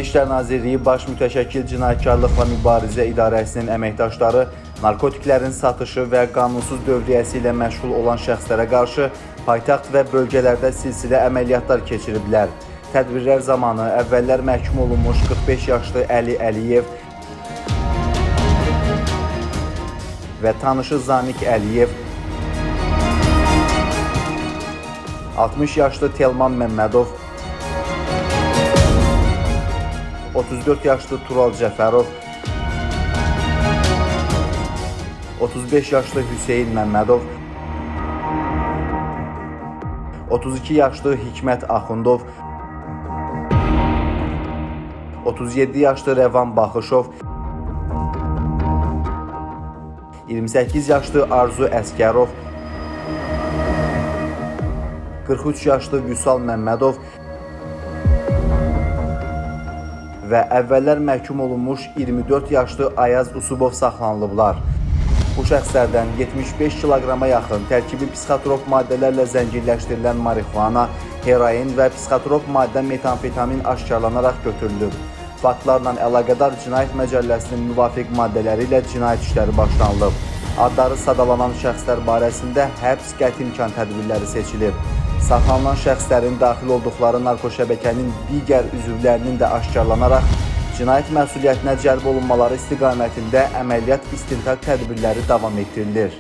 İşlər Nazirliyi Baş Mütəşəkkil Cinayətkarlıqla Mübarizə İdarəsinin əməkdaşları narkotiklərin satışı və qanunsuz dövriyyəsi ilə məşğul olan şəxslərə qarşı paytaxt və bölgələrdə silsilə əməliyyatlar keçiriblər. Tədbirlər zamanı əvvəllər məhkum olunmuş 45 yaşlı Əli Əliyev və tanışı Zanik Əliyev, 60 yaşlı Telman Məmmədov, 34 yaşlı Tural Cəfərov, 35 yaşlı Hüseyin Məmmədov, 32 yaşlı Hikmət Axundov, 37 yaşlı Rəvan Baxışov, 28 yaşlı Arzu Əskərov, 43 yaşlı Vüsal Məmmədov və əvvəllər məhkum olunmuş 24 yaşlı Ayaz Usubov saxlanılıblar. Bu şəxslərdən 75 kiloqrama yaxın tərkibi psixotrop maddələrlə zənginləşdirilən marixuana, heroin və psixotrop maddə metamfetamin aşkarlanaraq götürülüb. Faktlarla əlaqədar Cinayət Məcəlləsinin müvafiq maddələri ilə cinayət işləri başlanılıb. Adları sadalanan şəxslər barəsində həbs qəti imkan tədbirləri seçilib. Saxlanılan şəxslərin daxil olduqları narkoşəbəkənin digər üzvlərinin də aşkarlanaraq cinayət məsuliyyətinə cəlb olunmaları istiqamətində əməliyyat istintaq tədbirləri davam etdirilir.